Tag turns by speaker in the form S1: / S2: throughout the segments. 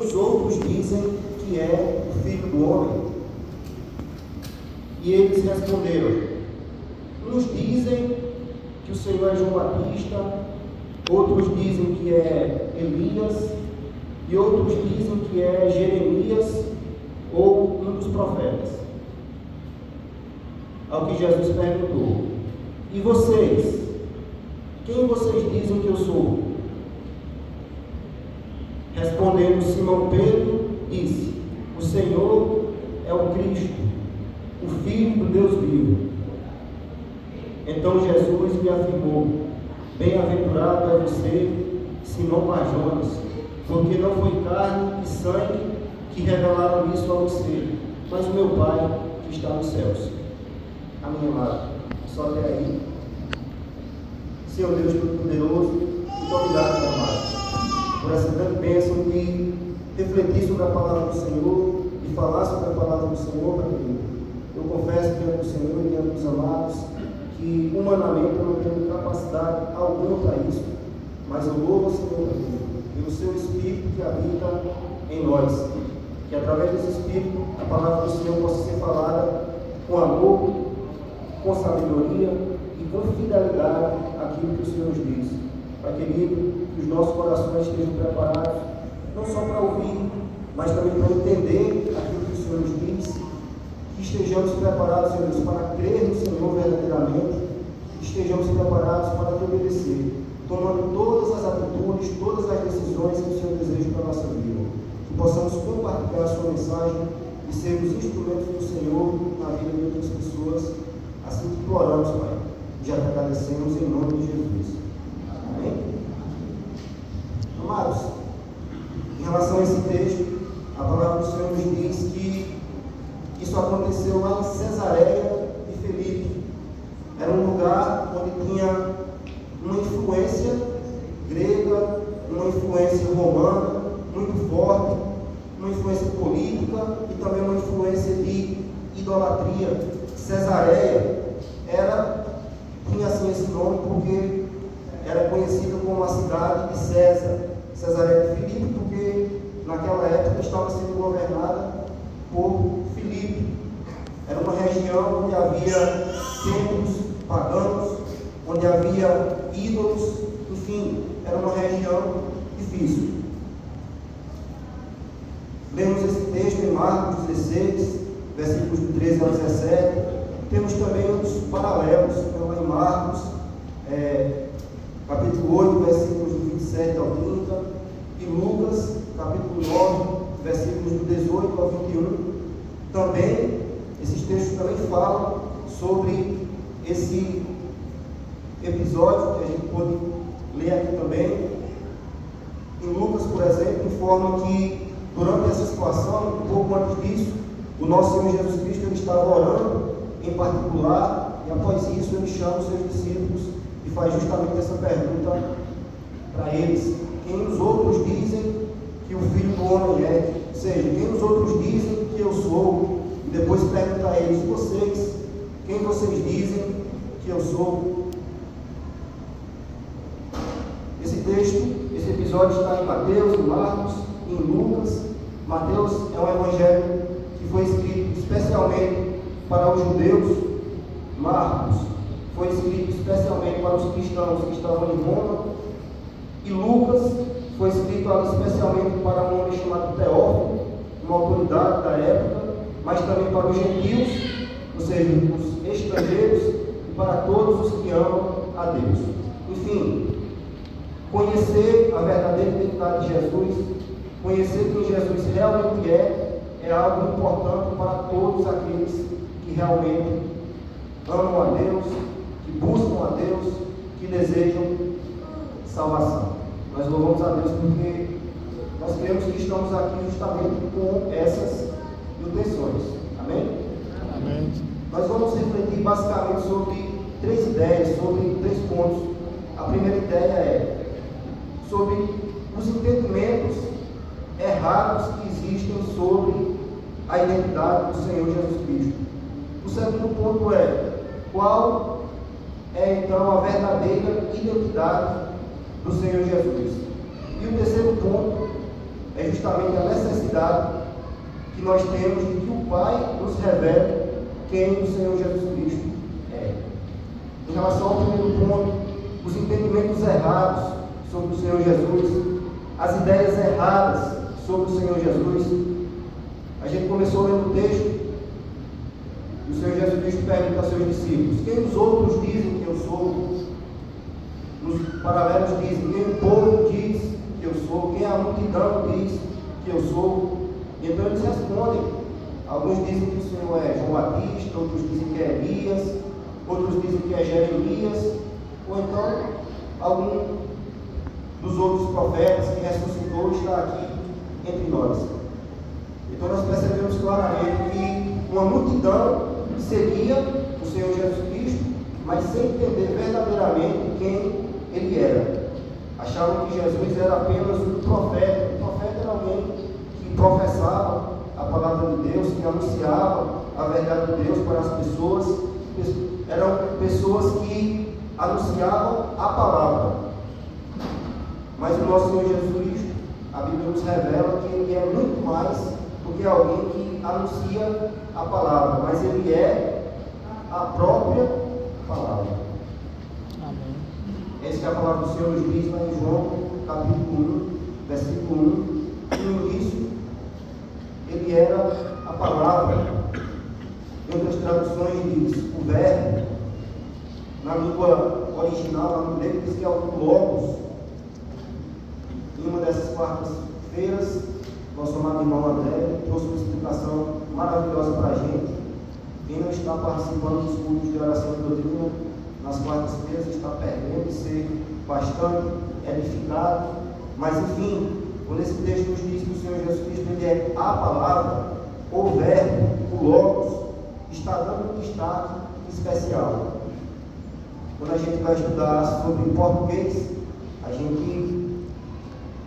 S1: Os outros dizem que é o Filho do Homem. E eles responderam: uns dizem que o Senhor é João Batista, outros dizem que é Elias, e outros dizem que é Jeremias ou um dos profetas. Ao que Jesus perguntou: e vocês? Quem vocês dizem que eu sou? Respondendo Simão Pedro, disse: o Senhor é o Cristo, o Filho do Deus vivo. Então Jesus lhe afirmou: bem-aventurado é você, Simão Bar-Jonas, porque não foi carne e sangue que revelaram isso a você, mas o meu Pai que está nos céus. Amém, amado. Só até aí. Senhor Deus Todo-Poderoso, muito obrigado, meu amado, por essa grande bênção de refletir sobre a palavra do Senhor e falar sobre a palavra do Senhor, meu querido. Eu confesso diante do Senhor e diante dos amados que humanamente eu não tenho capacidade alguma para isso, mas eu louvo o Senhor, meu querido, pelo seu Espírito que habita em nós, que através desse Espírito a palavra do Senhor possa ser falada com amor, com sabedoria e com fidelidade aquilo que o Senhor nos diz. Pai querido, que os nossos corações estejam preparados, não só para ouvir, mas também para entender aquilo que o Senhor nos diz, que estejamos preparados, Senhor Deus, para crer no Senhor verdadeiramente, que estejamos preparados para te obedecer, tomando todas as atitudes, todas as decisões que o Senhor deseja para a nossa vida, que possamos compartilhar a sua mensagem e sermos instrumentos do Senhor na vida de outras pessoas. Assim que imploramos, Pai, já te agradecemos em nome de Jesus. Amém? Amados, em relação a esse texto, a palavra do Senhor nos diz que isso aconteceu lá em Cesareia de Filipe. Era um lugar onde tinha uma influência grega, uma influência romana muito forte, uma influência política e também uma influência de idolatria. Cesareia tinha assim esse nome porque era conhecida como a cidade de César. Cesareia de Filipe, porque naquela época estava sendo governada por Filipe. Era uma região onde havia templos paganos, onde havia ídolos, enfim, era uma região difícil. Lemos esse texto em Marcos 16, versículos de 13 a 17. Temos também outros paralelos, então em Marcos, capítulo 8, versículos do 27 ao 30, e Lucas, capítulo 9, versículos do 18 ao 21. Também, esses textos também falam sobre esse episódio que a gente pode ler aqui também. Em Lucas, por exemplo, informa que durante essa situação, um pouco antes disso, o nosso Senhor Jesus Cristo ele estava orando em particular, e após isso ele chama os seus discípulos e faz justamente essa pergunta para eles: quem os outros dizem que o Filho do Homem é? Ou seja, quem os outros dizem que eu sou? E depois pergunta a eles: vocês, quem vocês dizem que eu sou? Esse texto, esse episódio está em Mateus, em Marcos, em Lucas. Mateus é um evangelho que foi escrito especialmente para os judeus. Marcos foi escrito especialmente para os cristãos que estavam em Roma. E Lucas foi escrito especialmente para um homem chamado Teófilo, uma autoridade da época, mas também para os gentios, ou seja, os estrangeiros, e para todos os que amam a Deus. Enfim, conhecer a verdadeira identidade de Jesus, conhecer quem Jesus realmente é algo importante para todos aqueles que realmente amam a Deus, que buscam a Deus, que desejam salvação. Nós louvamos a Deus porque nós cremos que estamos aqui justamente com essas intenções. Amém?
S2: Amém.
S1: Nós vamos refletir basicamente sobre três ideias, sobre três pontos. A primeira ideia é sobre os entendimentos errados que existem sobre a identidade do Senhor Jesus Cristo. O segundo ponto é: qual é então a verdadeira identidade do Senhor Jesus? E o terceiro ponto é justamente a necessidade que nós temos de que o Pai nos revele quem o Senhor Jesus Cristo é. Em relação ao primeiro ponto, os entendimentos errados sobre o Senhor Jesus, as ideias erradas sobre o Senhor Jesus. A gente começou lendo o texto, e o Senhor Jesus Cristo pergunta aos seus discípulos: quem os outros dizem que eu sou? Nos paralelos dizem: quem o povo diz que eu sou? Quem a multidão diz que eu sou? Então eles respondem. Alguns dizem que o Senhor é João Batista, outros dizem que é Elias, outros dizem que é Jeremias, ou então algum dos outros profetas que ressuscitou está aqui entre nós. Então nós percebemos claramente que uma multidão seguia o Senhor Jesus Cristo, mas sem entender verdadeiramente quem Ele era. Achavam que Jesus era apenas um profeta. O profeta era alguém que professava a palavra de Deus, que anunciava a verdade de Deus para as pessoas. Eram pessoas que anunciavam a palavra. Mas o nosso Senhor Jesus Cristo, a Bíblia nos revela que Ele é muito mais do que alguém que anuncia a palavra, mas Ele é a própria palavra.
S2: Amém.
S1: Essa que a palavra do Senhor nos diz lá em João, capítulo 1, versículo 1. No início, Ele era a palavra. Em outras traduções diz o verbo. Na língua original, lá no grego, diz que é o logos. Em uma dessas quartas-feiras, nosso amado irmão André trouxe uma explicação maravilhosa para a gente. Quem não está participando dos cultos de oração e doutrina nas quartas-feiras está perdendo de ser bastante edificado. Mas enfim, quando esse texto nos diz que o Senhor Jesus Cristo Ele é a palavra, o verbo, o logos, está dando um destaque especial. Quando a gente vai estudar sobre português, a gente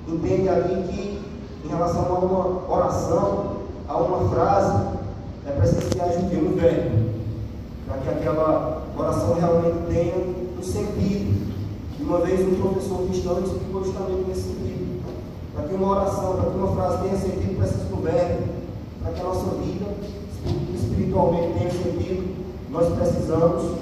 S1: entende ali que em relação a uma oração, a uma frase, é preciso que haja um verbo, para que aquela oração realmente tenha um sentido. E uma vez um professor cristão explicou justamente nesse sentido. Para que uma oração, para que uma frase tenha sentido, precisa do verbo. Para que a nossa vida espiritualmente tenha sentido, nós precisamos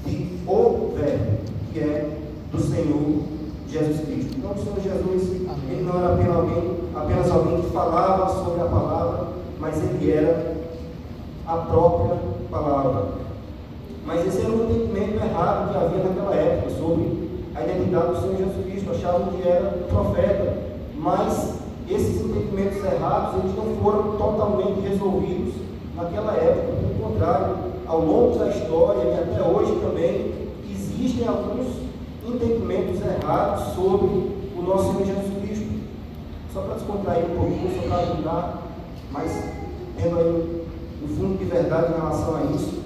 S1: de o verbo, que é do Senhor Jesus Cristo. Então o Senhor Jesus, Ele não era apenas alguém que falava sobre a palavra, mas Ele era a própria palavra. Mas esse era um entendimento errado que havia naquela época sobre a identidade do Senhor Jesus Cristo. Achavam que era profeta, mas esses entendimentos errados, eles não foram totalmente resolvidos naquela época. Pelo contrário, ao longo da história e até hoje também, existem alguns entendimentos errados sobre o nosso Senhor Jesus Cristo. Só para descontrair um pouquinho, só para ajudar, mas tendo aí um fundo de verdade em relação a isso.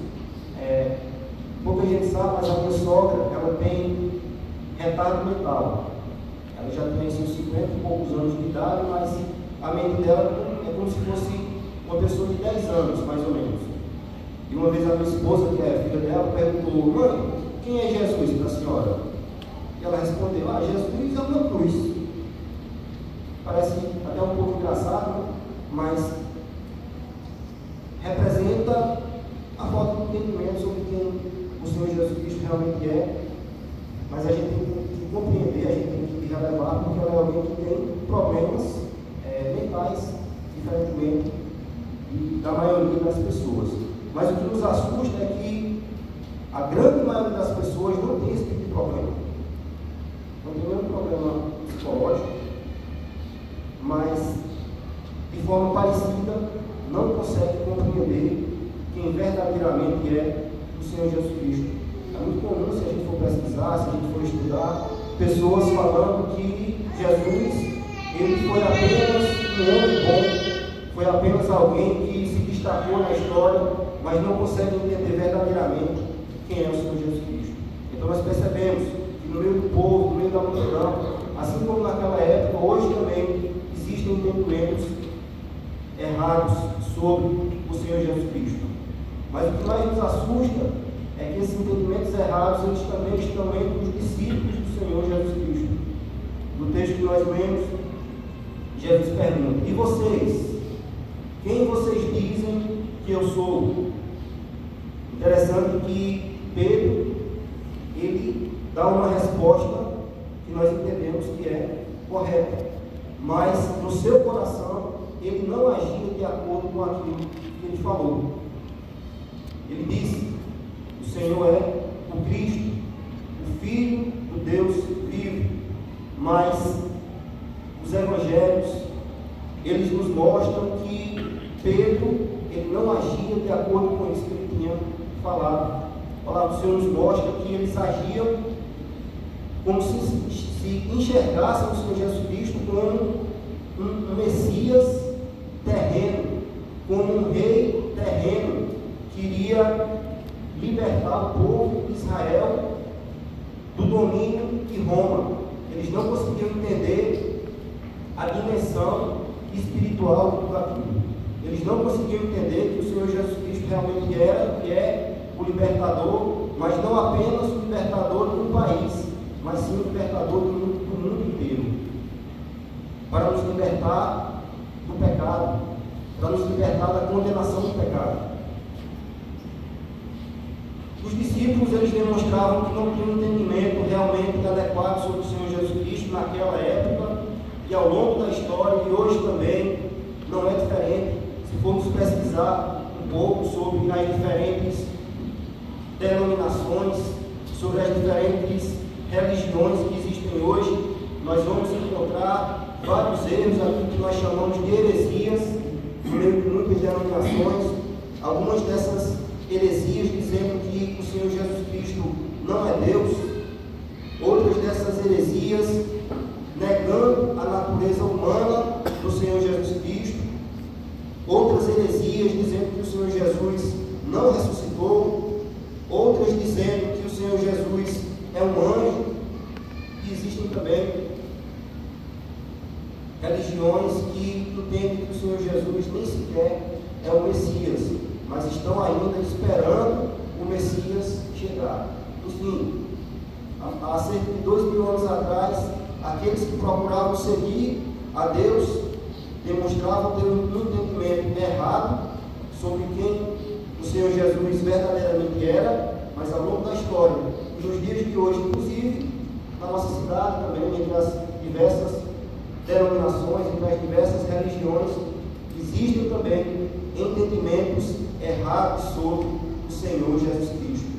S1: Pouca gente sabe, mas a minha sogra, ela tem retardo mental. Ela já tem seus 50 e poucos anos de idade, mas a mente dela é como se fosse uma pessoa de 10 anos, mais ou menos. E uma vez a minha esposa, que é filha dela, perguntou: mãe, quem é Jesus para a senhora? E ela respondeu: Jesus é uma cruz. Parece até um pouco engraçado, mas representa a falta de entendimento sobre quem o Senhor Jesus Cristo realmente é. Mas a gente tem que compreender, a gente tem que relevar, porque ela é alguém que tem problemas mentais, diferentemente da maioria das pessoas. Mas o que nos assusta é que a grande maioria das pessoas não tem esse tipo de problema. Não tem nenhum problema psicológico, mas de forma parecida não consegue compreender quem verdadeiramente é o Senhor Jesus Cristo. É muito comum, se a gente for pesquisar, se a gente for estudar, pessoas falando que Jesus, Ele foi apenas um homem bom, foi apenas alguém que se destacou na história, mas não consegue entender verdadeiramente quem é o Senhor Jesus Cristo. Então nós percebemos que no meio do povo, no meio da multidão, assim como naquela época, hoje também existem entendimentos errados sobre o Senhor Jesus Cristo. Mas o que mais nos assusta é que esses entendimentos errados, eles também estão entre os discípulos do Senhor Jesus Cristo. No texto que nós lemos, Jesus pergunta: e vocês? Quem vocês dizem que eu sou? Interessante que Pedro, ele dá uma resposta que nós entendemos que é correta, mas no seu coração ele não agia de acordo com aquilo que ele falou. Ele disse: o Senhor é o Cristo, o Filho do Deus vivo. Mas os evangelhos, eles nos mostram que Pedro, ele não agia de acordo com isso que ele tinha falado. A palavra do Senhor nos mostra que eles agiam como se enxergassem o Senhor Jesus Cristo como um Messias terreno, como um rei terreno que iria libertar o povo de Israel do domínio de Roma. Eles não conseguiam entender a dimensão espiritual de tudo aquilo. Eles não conseguiam entender que o Senhor Jesus Cristo realmente era e é o libertador, mas não apenas o libertador de um país, mas sim o libertador do mundo inteiro, para nos libertar do pecado, para nos libertar da condenação do pecado. Os discípulos, eles demonstravam que não tinham um entendimento realmente adequado sobre o Senhor Jesus Cristo naquela época, e ao longo da história, e hoje também, não é diferente. Se formos pesquisar um pouco sobre as diferentes denominações, sobre as diferentes religiões que existem hoje, nós vamos encontrar vários erros, aquilo que nós chamamos de heresias, no meio de muitas denominações. Algumas dessas heresias dizendo que o Senhor Jesus Cristo não é Deus, outras dessas heresias negando a natureza humana do Senhor Jesus Cristo, outras heresias dizendo que o Senhor Jesus não ressuscitou, outras dizendo que o Senhor Jesus é um anjo. E existem também religiões que entendem que o Senhor Jesus nem sequer é o Messias, mas estão ainda esperando o Messias chegar. Enfim, há cerca de 2000 anos atrás, aqueles que procuravam seguir a Deus demonstravam ter um entendimento errado sobre quem o Senhor Jesus verdadeiramente era, mas ao longo da história, e nos dias de hoje, inclusive na nossa cidade também, entre as diversas denominações, entre as diversas religiões, existem também entendimentos errados sobre o Senhor Jesus Cristo.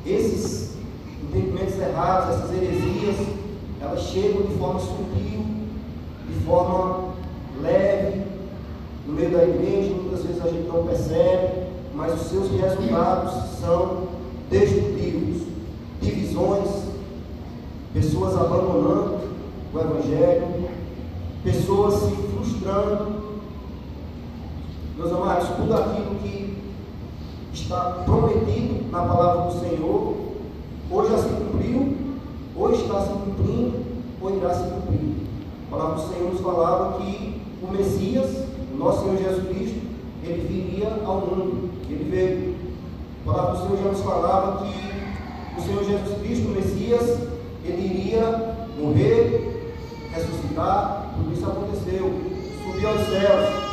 S1: Esses entendimentos errados, essas heresias, elas chegam de forma sutil, de forma leve, no meio da igreja. Muitas vezes a gente não percebe, mas os seus resultados são destrutivos, divisões, pessoas abandonando o Evangelho, pessoas se frustrando. Meus amados, tudo aquilo que está prometido na palavra do Senhor, ou já se cumpriu, ou está se cumprindo, ou irá se cumprir. A palavra do Senhor nos falava que o Messias, o nosso Senhor Jesus Cristo, ele viria ao mundo, ele veio. A palavra do Senhor já nos falava que o Senhor Jesus Cristo, o Messias, ele iria morrer, ressuscitar. Tudo isso aconteceu, subiu aos céus.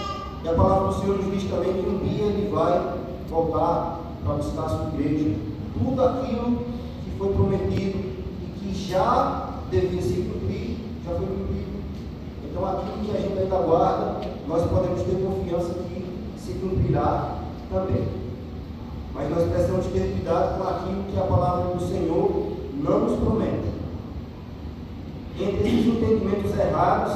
S1: E a palavra do Senhor nos diz também que um dia ele vai voltar para buscar a sua igreja. Tudo aquilo que foi prometido e que já devia se cumprir, já foi cumprido. Então aquilo que a gente ainda aguarda, nós podemos ter confiança que se cumprirá também. Mas nós precisamos ter cuidado com aquilo que a palavra do Senhor não nos promete. Entre esses entendimentos errados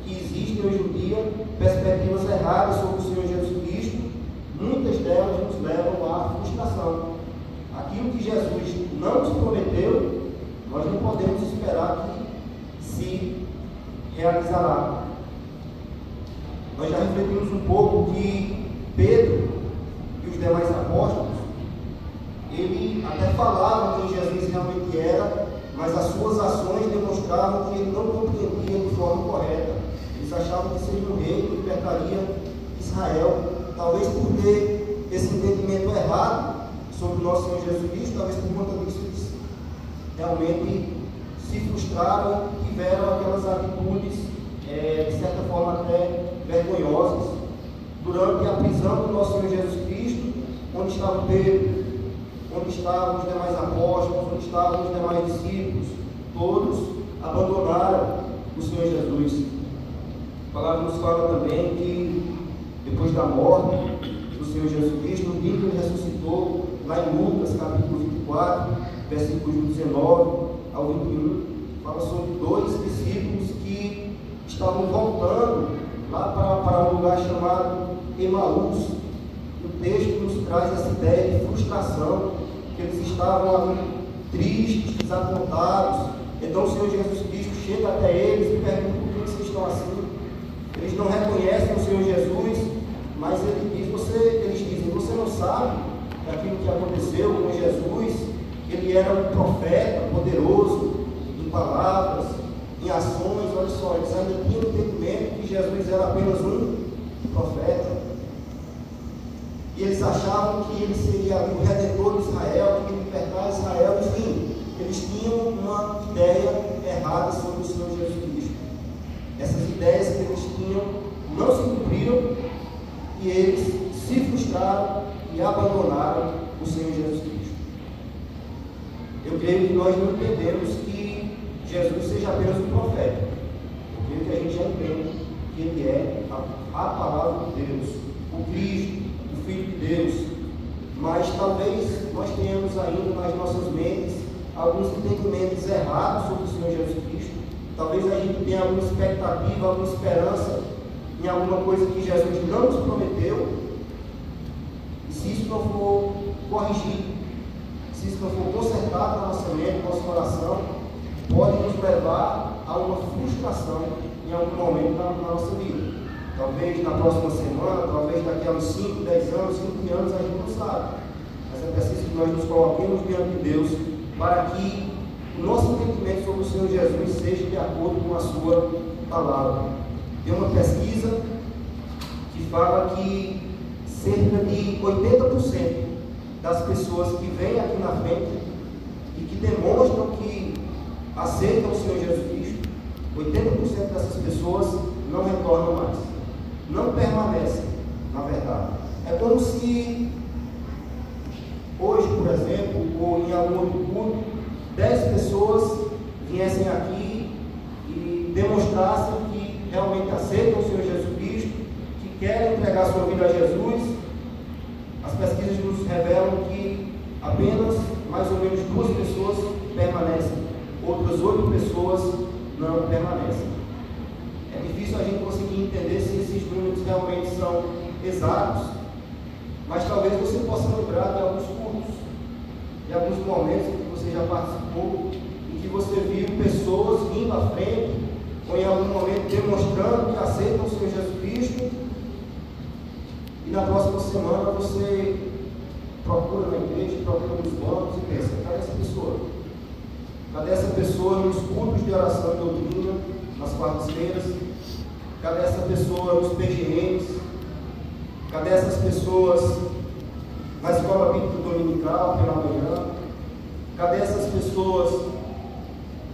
S1: que existem hoje em dia, perspectivas erradas sobre o Senhor Jesus Cristo, muitas delas nos levam à frustração. Aquilo que Jesus não nos prometeu, nós não podemos esperar que se realizará. Nós já refletimos um pouco que Pedro e os demais apóstolos, ele até falava quem Jesus realmente era, mas as suas ações demonstravam que ele não compreendia de forma correta. Eles achavam que seria um rei que libertaria Israel. Talvez por ter esse entendimento errado sobre o nosso Senhor Jesus Cristo, talvez por conta disso eles realmente se frustraram, tiveram aquelas atitudes, de certa forma até vergonhosas, durante a prisão do nosso Senhor Jesus Cristo, onde estava Pedro, onde estavam os demais apóstolos, onde estavam os demais discípulos, todos abandonaram o Senhor Jesus. A palavra nos fala também que depois da morte do Senhor Jesus Cristo, no dia que ele ressuscitou, lá em Lucas capítulo 24, versículos 19 ao 21, fala sobre 2 discípulos que estavam voltando lá para um lugar chamado Emaús. O texto nos traz essa ideia de frustração, que eles estavam ali tristes, desapontados. Então o Senhor Jesus Cristo chega até eles e pergunta por que vocês estão assim. Eles não reconhecem o Senhor Jesus, mas eles dizem, você não sabe daquilo que aconteceu com Jesus? Ele era um profeta poderoso em palavras, em ações. Olha só, eles ainda tinham o entendimento que Jesus era apenas um profeta. E eles achavam que ele seria o redentor de Israel, que ia libertar Israel. Enfim, eles tinham uma ideia errada sobre o Senhor Jesus Cristo. Essas ideias que eles tinham não se cumpriram, e eles se frustraram e abandonaram o Senhor Jesus Cristo. Eu creio que nós não entendemos que Jesus seja apenas um profeta. Eu creio que a gente já entende que ele é a palavra de Deus, o Cristo, o Filho de Deus. Mas talvez nós tenhamos ainda nas nossas mentes alguns entendimentos errados sobre o Senhor Jesus Cristo. Talvez a gente tenha alguma expectativa, alguma esperança em alguma coisa que Jesus não nos prometeu. E se isso não for corrigido, se isso não for consertado na nossa mente, no nosso coração, pode nos levar a uma frustração em algum momento na nossa vida. Talvez na próxima semana, talvez daqui a uns 5, 10 anos, 20 anos, a gente não sabe. Mas é preciso que nós nos coloquemos diante de Deus para que o nosso entendimento sobre o Senhor Jesus seja de acordo com a sua palavra. Tem uma pesquisa que fala que cerca de 80% das pessoas que vêm aqui na frente e que demonstram que aceitam o Senhor Jesus Cristo, 80% dessas pessoas não retornam mais, não permanecem, na verdade. É como se hoje, por exemplo, ou em algum outro culto, 10 pessoas viessem aqui e demonstrassem que realmente aceitam o Senhor Jesus Cristo, que querem entregar sua vida a Jesus. As pesquisas nos revelam que apenas mais ou menos 2 pessoas permanecem, outras 8 pessoas não permanecem. É difícil a gente conseguir entender se esses números realmente são exatos, mas talvez você possa lembrar de alguns cultos, de alguns momentos em que você já participou, em que você viu pessoas vindo à frente, ou em algum momento demonstrando que aceitam o Senhor Jesus Cristo, e na próxima semana você procura na igreja, procura nos bancos e pensa, cadê essa pessoa? Cadê essa pessoa nos cultos de oração e doutrina, nas quartas-feiras? Cadê essa pessoa nos PGMs? Cadê essas pessoas na escola bíblica dominical pela manhã? Cadê essas pessoas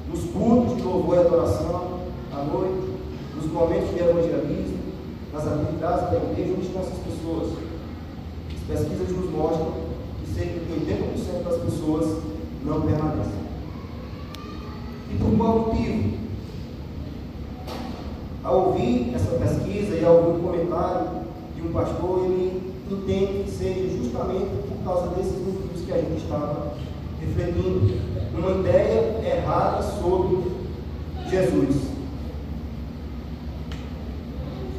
S1: nos cultos de louvor e adoração à noite, nos momentos de evangelismo, nas atividades da igreja? Onde estão essas pessoas? As pesquisas nos mostram que cerca de 80% das pessoas não permanecem. E por qual motivo? Ao ouvir essa pesquisa e ao ouvir um comentário de um pastor, ele entende que seja justamente por causa desses motivos que a gente estava refletindo. Uma ideia errada sobre Jesus,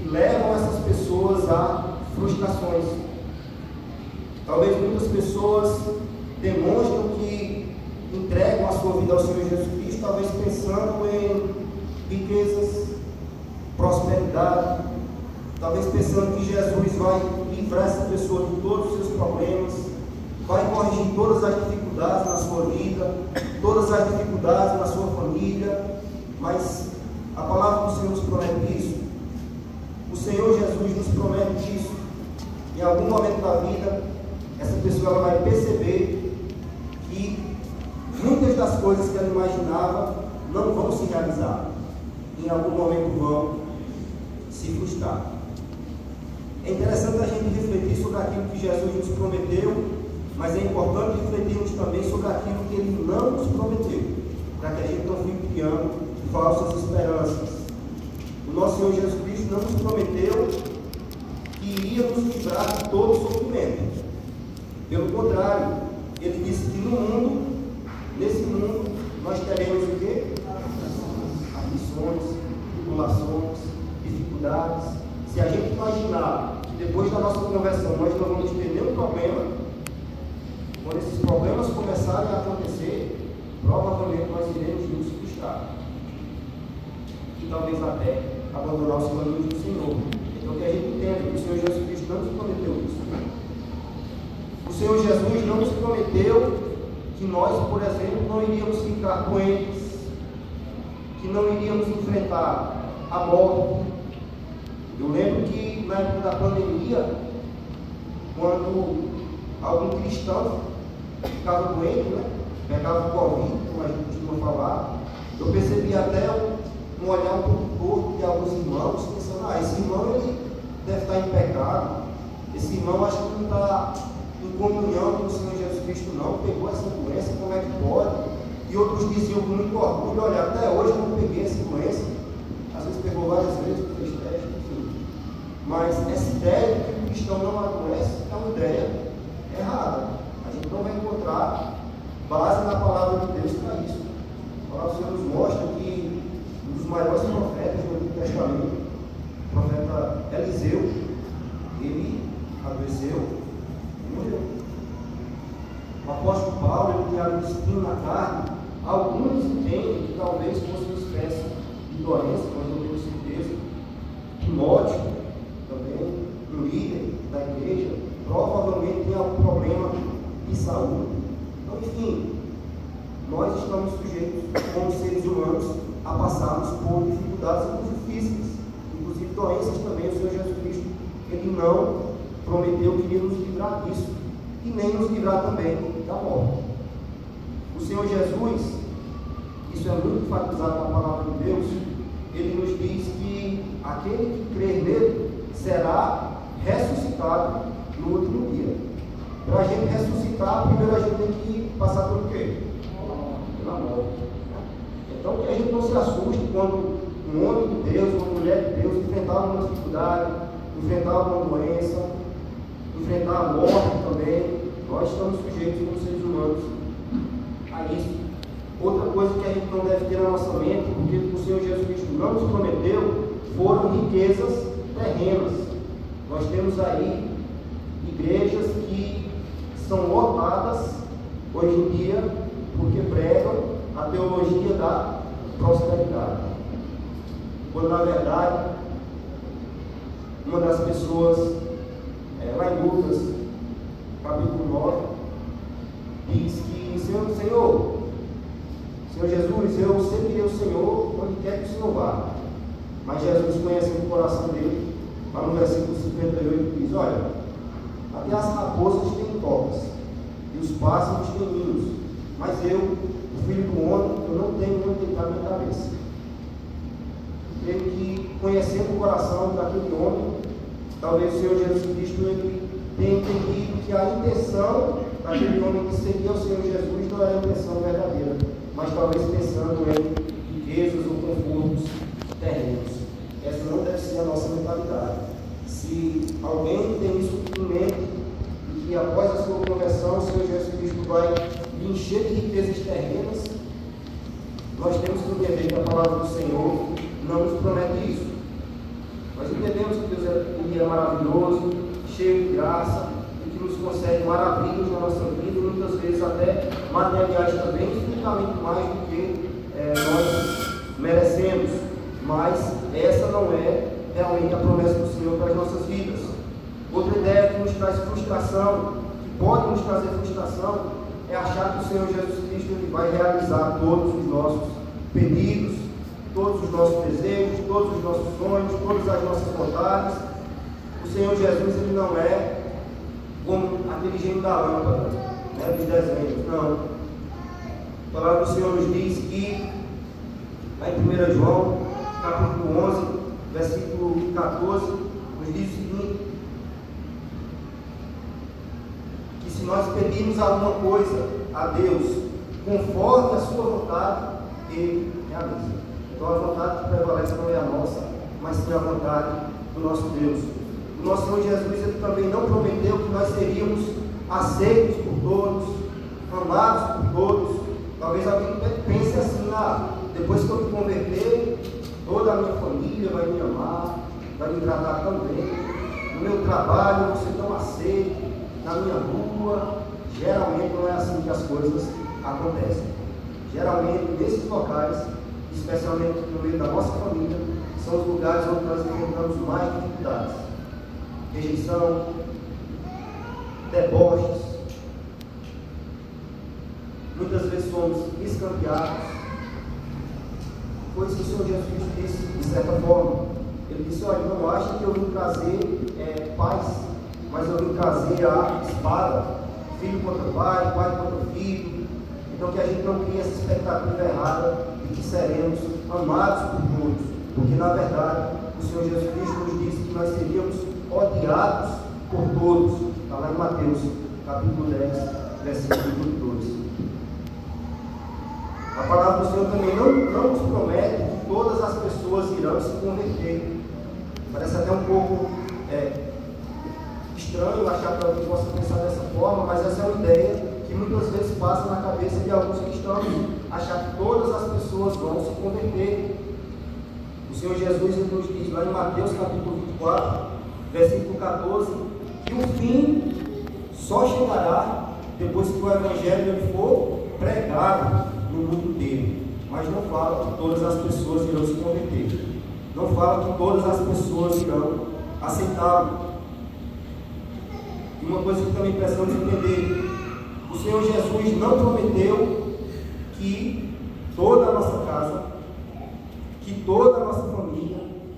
S1: que levam essas pessoas a frustrações. Talvez muitas pessoas demonstram que entregam a sua vida ao Senhor Jesus Cristo, talvez pensando em riquezas, prosperidade, talvez pensando que Jesus vai livrar essa pessoa de todos os seus problemas, vai corrigir todas as dificuldades na sua vida, todas as dificuldades na sua família. Mas a palavra do Senhor nos promete isso. O Senhor Jesus nos promete isso. Em algum momento da vida, essa pessoa ela vai perceber que muitas das coisas que ela imaginava se frustrar. É interessante a gente refletir sobre aquilo que Jesus nos prometeu, mas é importante refletirmos também sobre aquilo que Ele não nos prometeu, para que a gente não fique criando falsas esperanças. O nosso Senhor Jesus Cristo não nos prometeu que iria nos livrar de todo sofrimento. Pelo contrário, Ele disse que nesse mundo, nós teremos o quê? Aflições, tribulações, dificuldades. Se a gente imaginar que depois da nossa conversão nós não vamos ter nenhum problema, quando esses problemas começarem a acontecer, provavelmente nós iremos nos frustrar e talvez até abandonar os caminhos do Senhor. Então que a gente entenda que o Senhor Jesus Cristo não nos prometeu isso. O Senhor Jesus não nos prometeu que nós, por exemplo, não iríamos ficar doentes, que não iríamos enfrentar a morte. Eu lembro que na época da pandemia, quando algum cristão ficava doente, pegava o Covid, como a gente costuma falar, eu percebi até um olhar um pouco torto de alguns irmãos, pensando, esse irmão ele deve estar em pecado, esse irmão acho que não está em comunhão com o Senhor Jesus Cristo não, pegou essa doença, como é que pode? E outros diziam com muito orgulho, olha, até hoje eu não peguei essa doença, às vezes pegou várias vezes, fez teste, enfim. Mas essa ideia de que o cristão não adoece é uma ideia errada. A gente não vai encontrar base na palavra de Deus para isso. A palavra do Senhor nos mostra que um dos maiores profetas do Antigo Testamento, o profeta Eliseu, ele adoeceu e morreu. O apóstolo Paulo, ele tinha um espinho na carne. Alguns entendem que talvez fosse uma espécie de doença, mas não tenho certeza. Timóteo, também um líder da igreja, provavelmente tem algum problema de saúde. Então, enfim, nós estamos sujeitos, como seres humanos, a passarmos por dificuldades, inclusive físicas, inclusive doenças também. O Senhor Jesus Cristo, Ele não prometeu que iria nos livrar disso, e nem nos livrar também da morte. O Senhor Jesus, isso é muito enfatizado na palavra de Deus, Ele nos diz que aquele que crer nele será ressuscitado no último dia. Para a gente ressuscitar, primeiro a gente tem que passar por quê? Pela morte. Então que a gente não se assuste quando um homem de Deus, uma mulher de Deus enfrentar uma dificuldade, enfrentar uma doença, enfrentar a morte também. Nós estamos sujeitos como seres humanos a isso. Outra coisa que a gente não deve ter na nossa mente, porque o Senhor Jesus Cristo não nos prometeu, foram riquezas terrenas. Nós temos aí igrejas que são lotadas hoje em dia porque pregam a teologia da prosperidade, quando na verdade uma das pessoas lá em Lucas capítulo 9 diz que Senhor Jesus, eu seguirei o Senhor onde quer que o Senhor vá. Mas Jesus, conhecendo o coração dele, lá no versículo 58 diz, olha, até as raposas têm tocas e os pássaros têm ninhos, mas eu, o Filho do Homem, eu não tenho onde deitar minha cabeça. Creio que, conhecendo o coração daquele homem, talvez o Senhor Jesus Cristo ele tenha entendido que a intenção daquele homem que seguia o Senhor Jesus não era a intenção verdadeira, mas talvez pensando em riquezas ou confortos terrenos. Essa não deve ser a nossa mentalidade. Se alguém tem isso em mente, e que após a sua conversão o Senhor Jesus Cristo vai lhe encher de riquezas terrenas, nós temos que entender que a palavra do Senhor não nos promete isso. Nós entendemos que Deus é maravilhoso, cheio de graça, e que nos concede maravilhas na nossa vida, e muitas vezes até materiais também, infinitamente mais do que nós merecemos. Mas essa não é realmente a promessa do Senhor para as nossas vidas. Outra ideia que nos traz frustração, que pode nos trazer frustração, é achar que o Senhor Jesus Cristo ele vai realizar todos os nossos pedidos, todos os nossos desejos, todos os nossos sonhos, todas as nossas vontades. O Senhor Jesus ele não é como aquele gênio da lâmpada, dos desenhos, não. A palavra do Senhor nos diz que, lá em 1 João, capítulo 11, versículo 14, nos diz o seguinte: que se nós pedirmos alguma coisa a Deus conforme a sua vontade, Ele realiza. Então a vontade que prevalece não é a nossa, mas sim a vontade do nosso Deus. O nosso Senhor Jesus, Ele também não prometeu que nós seríamos aceitos por todos, amados por todos. Talvez alguém pense assim: depois que eu me converter, toda a minha família vai me amar, vai me tratar tão bem, no meu trabalho eu vou ser tão aceito, na minha rua. Geralmente não é assim que as coisas acontecem. Geralmente nesses locais, especialmente no meio da nossa família, são os lugares onde nós enfrentamos mais dificuldades: rejeição, deboches, muitas vezes somos escanteados. Foi isso que o Senhor Jesus disse, de certa forma. Ele disse: olha, não achem que eu vim trazer paz, mas eu vim trazer a espada, filho contra pai, pai contra filho. Então que a gente não crie essa expectativa errada de que seremos amados por todos, porque na verdade o Senhor Jesus Cristo nos disse que nós seríamos odiados por todos. Está lá em Mateus capítulo 10, versículo 2. A palavra do Senhor também não nos promete que todas as pessoas irão se converter. Parece até um pouco estranho achar que alguém possa pensar dessa forma, mas essa é uma ideia que muitas vezes passa na cabeça de alguns cristãos, achar que todas as pessoas vão se converter. O Senhor Jesus nos diz lá em Mateus capítulo 24, versículo 14, que o fim só chegará depois que o Evangelho for pregado no mundo inteiro. Mas não fala que todas as pessoas irão se converter, não fala que todas as pessoas irão aceitá-lo. E uma coisa que também precisamos entender: o Senhor Jesus não prometeu que toda a nossa casa, que toda a nossa família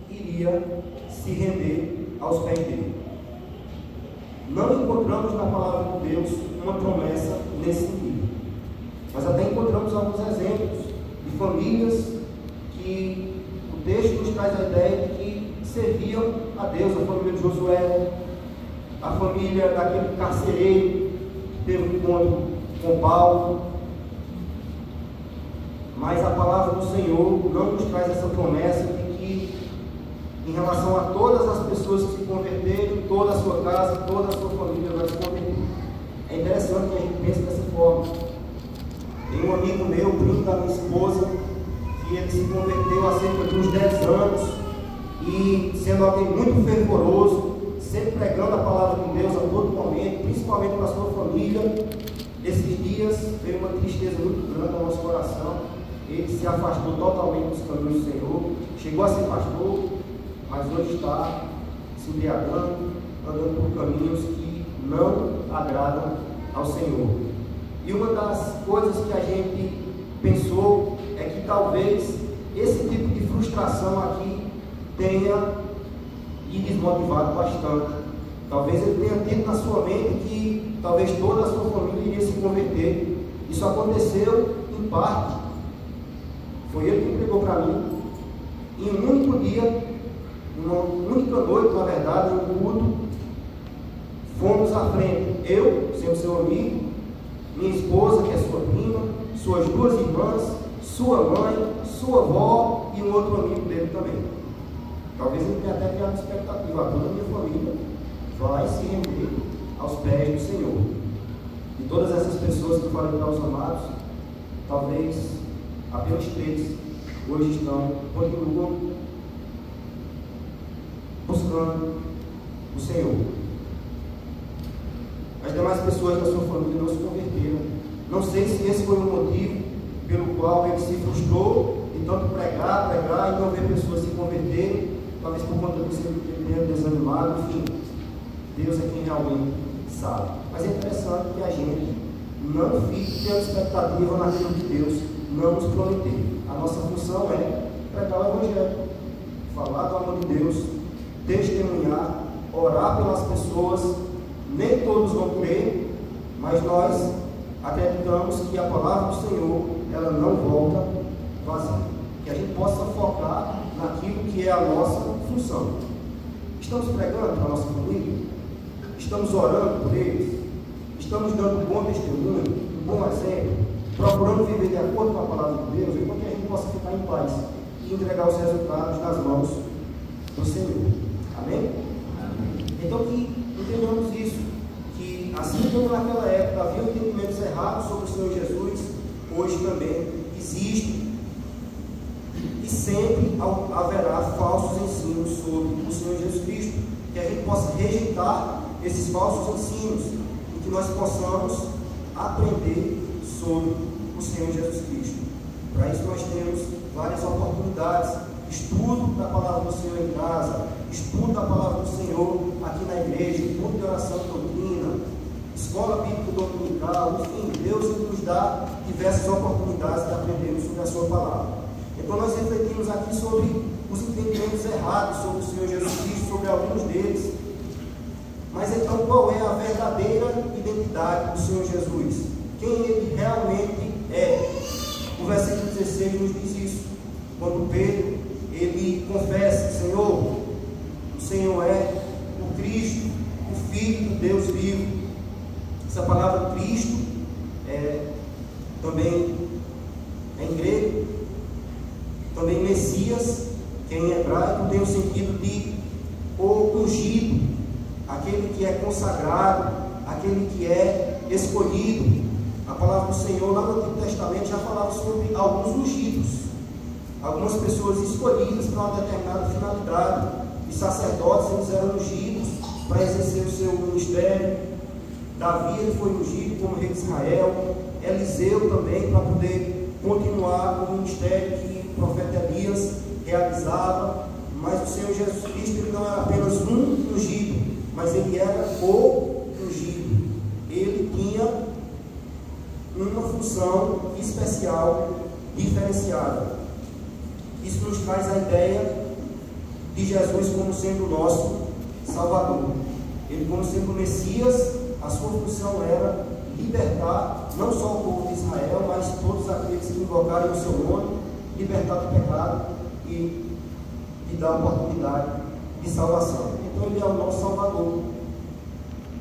S1: iria se render aos pés dele. Não encontramos na palavra de Deus uma promessa nesse sentido. Mas até encontramos alguns exemplos de famílias que o texto nos traz a ideia de que serviam a Deus. A família de Josué, a família daquele carcereiro que teve um encontro com Paulo. Mas a palavra do Senhor não nos traz essa promessa de que, em relação a todas as pessoas que se converterem, toda a sua casa, toda a sua família vai se converter. É interessante que a gente pense dessa forma. Tem um amigo meu, primo da minha esposa, que ele se converteu há cerca de uns 10 anos e, sendo alguém muito fervoroso, sempre pregando a palavra de Deus a todo momento, principalmente para a sua família, esses dias veio uma tristeza muito grande ao nosso coração. Ele se afastou totalmente dos caminhos do Senhor, chegou a ser pastor, mas hoje está se embriagando, andando por caminhos que não agradam ao Senhor. E uma das coisas que a gente pensou é que talvez esse tipo de frustração aqui tenha lhe desmotivado bastante. Talvez ele tenha tido na sua mente que talvez toda a sua família iria se converter. Isso aconteceu em parte. Foi ele que entregou para mim. Em um único dia, uma única noite, na verdade, em um culto, fomos à frente. Eu, sendo seu amigo, minha esposa, que é sua prima, suas duas irmãs, sua mãe, sua avó e um outro amigo dele também. Talvez ele tenha até criado expectativa: toda a minha família vai se render aos pés do Senhor. E todas essas pessoas que eu falei para os amados, talvez apenas 3 hoje continuam buscando o Senhor. As demais pessoas da sua família não se converteram. Não sei se esse foi o motivo pelo qual ele se frustrou de tanto pregar e não ver pessoas se converterem. Talvez por conta disso ele tenha desanimado. Enfim, Deus é quem realmente sabe. Mas é interessante que a gente não fique tendo expectativa naquilo que Deus não nos prometeu. A nossa função é pregar o Evangelho, falar do amor de Deus, testemunhar, orar pelas pessoas. Nem todos vão crer, mas nós acreditamos que a palavra do Senhor, ela não volta vazia. Que a gente possa focar naquilo que é a nossa função. Estamos pregando para a nossa família? Estamos orando por eles? Estamos dando um bom testemunho, um bom exemplo, procurando viver de acordo com a palavra de Deus, para que a gente possa ficar em paz e entregar os resultados nas mãos do Senhor. Amém? Então que entendamos isso, que assim como naquela época havia entendimentos errados sobre o Senhor Jesus, hoje também existe e sempre haverá falsos ensinos sobre o Senhor Jesus Cristo, que a gente possa rejeitar esses falsos ensinos e que nós possamos aprender sobre o Senhor Jesus Cristo. Para isso nós temos várias oportunidades: estudo da palavra do Senhor em casa, estudo da palavra do Senhor aqui na igreja, estudo de oração e doutrina, escola bíblica dominical, enfim, Deus nos dá diversas oportunidades de aprendermos sobre a sua palavra. Então nós refletimos aqui sobre os entendimentos errados sobre o Senhor Jesus Cristo, sobre alguns deles. Mas então qual é a verdadeira identidade do Senhor Jesus? Quem Ele realmente é? O versículo 16 nos diz isso. Quando Pedro, ele confessa: Senhor, o Senhor é o Cristo, o Filho do Deus vivo. Essa palavra Cristo também em grego, também Messias, que em hebraico tem o sentido de o ungido, aquele que é consagrado, aquele que é escolhido. A palavra do Senhor lá no Antigo Testamento já falava sobre alguns ungidos, algumas pessoas escolhidas para uma determinada finalidade. Os sacerdotes, eles eram ungidos para exercer o seu ministério. Davi, ele foi ungido como rei de Israel. Eliseu também, para poder continuar com o ministério que o profeta Elias realizava. Mas o Senhor Jesus Cristo, ele não era apenas um ungido, mas ele era o ungido. Ele tinha uma função especial, diferenciada. Isso nos traz a ideia de Jesus como sendo o nosso Salvador. Ele, como sendo o Messias, a sua função era libertar não só o povo de Israel, mas todos aqueles que invocarem o seu nome, libertar do pecado e dar oportunidade de salvação. Então ele é o nosso Salvador.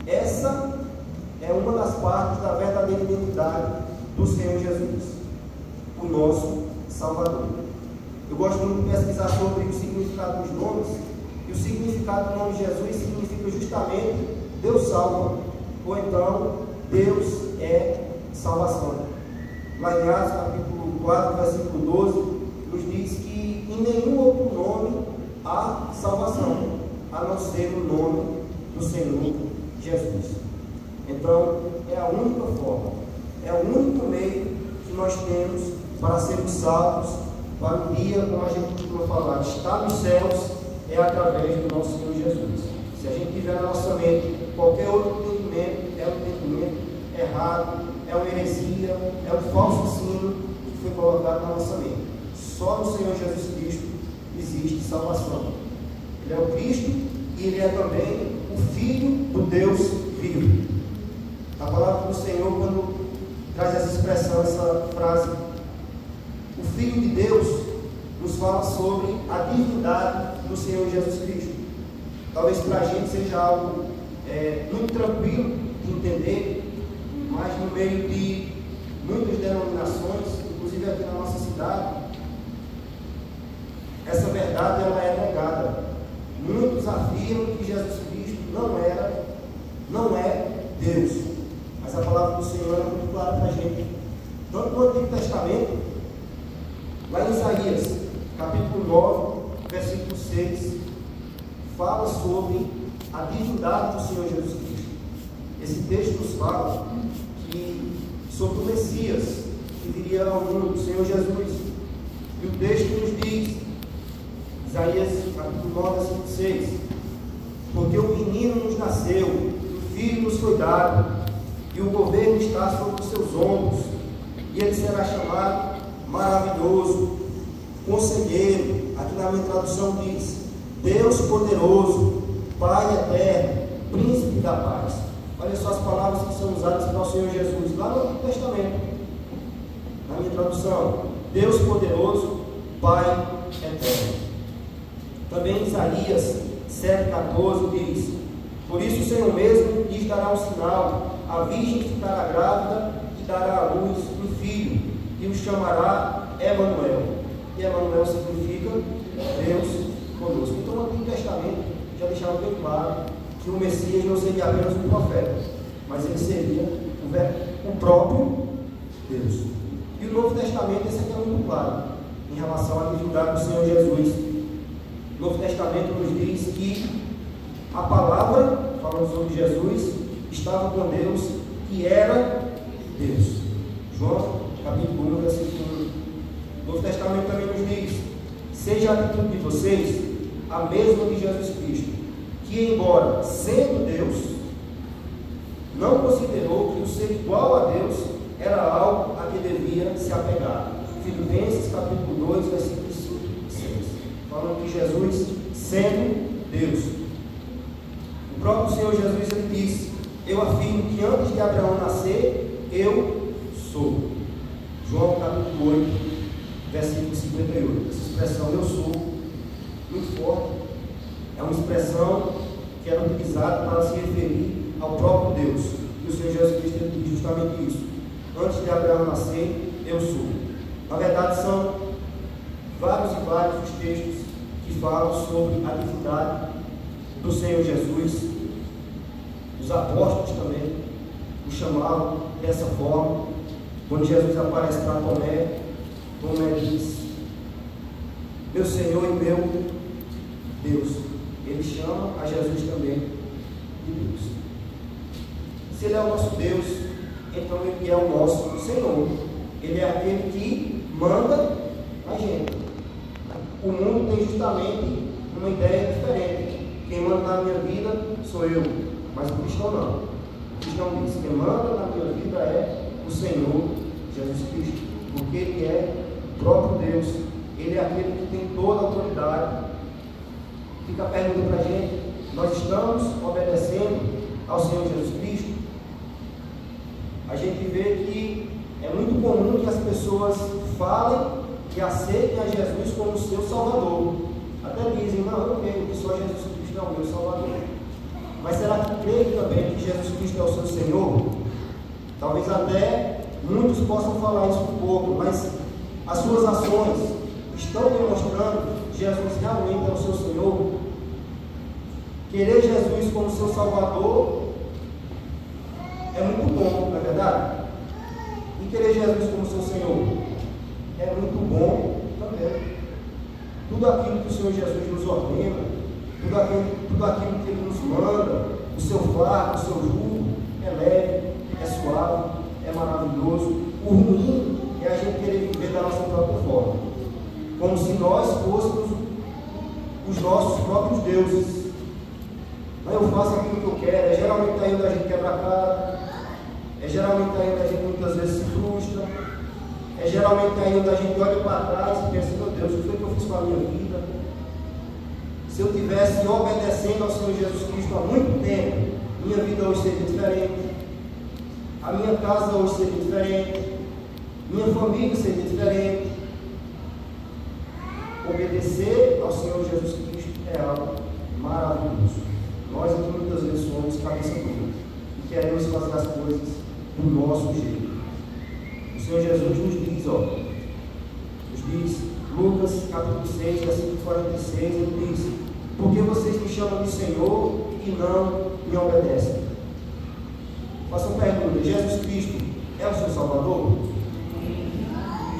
S1: Essa é uma das partes da verdadeira identidade do Senhor Jesus, o nosso Salvador. Eu gosto muito de pesquisar sobre o significado dos nomes, e o significado do nome Jesus significa justamente Deus salva, ou então Deus é salvação. Lá em Atos capítulo 4, versículo 12, nos diz que em nenhum outro nome há salvação, a não ser no nome do Senhor Jesus. Então, é a única forma, é o único meio que nós temos para sermos salvos, para um dia, como a gente costuma falar, estar nos céus, é através do nosso Senhor Jesus. Se a gente tiver na nossa mente qualquer outro entendimento, é um entendimento errado, é uma heresia, é um falso ensino que foi colocado na nossa mente. Só no Senhor Jesus Cristo existe salvação. Ele é o Cristo e Ele é também o Filho do Deus vivo. A palavra do Senhor, quando traz essa expressão, essa frase, o Filho de Deus, nos fala sobre a divindade do Senhor Jesus Cristo. Talvez para a gente seja algo muito tranquilo de entender, mas no meio de muitas denominações, inclusive aqui na nossa cidade, essa verdade ela é negada. Muitos afirmam que Jesus Cristo não é Deus. Mas a palavra do Senhor é muito clara para a gente. Tanto no Antigo Testamento, lá em Isaías, capítulo 9, versículo 6, fala sobre a divindade do Senhor Jesus Cristo. Esse texto nos fala sobre o Messias, que viria ao mundo, o Senhor Jesus. E o texto nos diz, Isaías capítulo 9, versículo 6, porque o menino nos nasceu, o filho nos foi dado, e o governo está sobre os seus ombros, e ele será chamado Maravilhoso, Conselheiro. Aqui na minha tradução diz: Deus Poderoso, Pai Eterno, Príncipe da Paz. Olha só as palavras que são usadas para o Senhor Jesus lá no Antigo Testamento. Na minha tradução: Deus Poderoso, Pai Eterno. Também em Isaías 7,14 diz: por isso o Senhor mesmo lhes dará um sinal, a virgem ficará grávida e dará à luz um filho, e o chamará Emanuel. E Emanuel significa Deus conosco. Então, no Antigo Testamento já deixava bem claro que o Messias não seria apenas um profeta, mas ele seria o próprio Deus. E o Novo Testamento, esse aqui é muito claro em relação à divindade do Senhor Jesus. O Novo Testamento nos diz que a palavra, falando sobre Jesus, estava com Deus e era Deus. João capítulo 1, versículo 1. O Novo Testamento também nos diz: seja a atitude de vocês a mesma de Jesus Cristo, que, embora sendo Deus, não considerou que o ser igual a Deus era algo a que devia se apegar. Filipenses capítulo 2, versículos 5 e 6. Falando que Jesus, sendo Deus, o próprio Senhor Jesus, ele disse: eu afirmo que antes de Abraão nascer, eu sou. João capítulo 8, versículo 58. Essa expressão eu sou, muito forte, é uma expressão que era utilizada para se referir ao próprio Deus. E o Senhor Jesus Cristo diz justamente isso: antes de Abraão nascer, eu sou. Na verdade, são vários e vários os textos que falam sobre a divindade do Senhor Jesus. Os apóstolos também o chamavam dessa forma. Quando Jesus aparece para Tomé, Tomé diz: meu Senhor e meu Deus. Ele chama a Jesus também de Deus. Se Ele é o nosso Deus, então Ele é o nosso Senhor. Ele é aquele que manda a gente. O mundo tem justamente uma ideia diferente. Quem manda na minha vida sou eu, mas o cristão não. O cristão diz: quem manda na minha vida é o Senhor Jesus Cristo, porque Ele é o próprio Deus. Ele é aquele que tem toda a autoridade. Fica a pergunta para a gente: nós estamos obedecendo ao Senhor Jesus Cristo? A gente vê que é muito comum que as pessoas falem que aceitem a Jesus como seu Salvador. Até dizem: não, eu creio que só Jesus Cristo é o meu Salvador. Mas será que creem também que Jesus Cristo é o seu Senhor? Talvez até muitos possam falar isso um pouco, mas as suas ações estão demonstrando que Jesus realmente é o seu Senhor. Querer Jesus como seu Salvador é muito bom, não é verdade? E querer Jesus como seu Senhor é muito bom também. Tudo aquilo que o Senhor Jesus nos ordena, tudo aquilo que Ele nos manda, o seu fardo, o seu jugo, é leve, é suave, é maravilhoso. O ruim é a gente querer viver da nossa própria forma, como se nós fôssemos os nossos próprios deuses. Eu faço aquilo que eu quero. É geralmente aí onde a gente quebra a cara, é geralmente aí onde a gente muitas vezes se frustra, é geralmente aí onde a gente olha para trás e pensa: meu Deus, o que foi que eu fiz com a minha vida? Se eu tivesse obedecendo ao Senhor Jesus Cristo há muito tempo, minha vida hoje seria diferente, a minha casa hoje seria diferente, minha família seria diferente. Obedecer ao Senhor Jesus Cristo é algo maravilhoso. Nós aqui muitas vezes somos cabeça dura e queremos fazer as coisas do nosso jeito. O Senhor Jesus nos diz, Lucas capítulo 6, versículo 46, Ele diz: porque vocês me chamam de Senhor e não me obedecem? Faço uma pergunta: Jesus Cristo é o seu Salvador?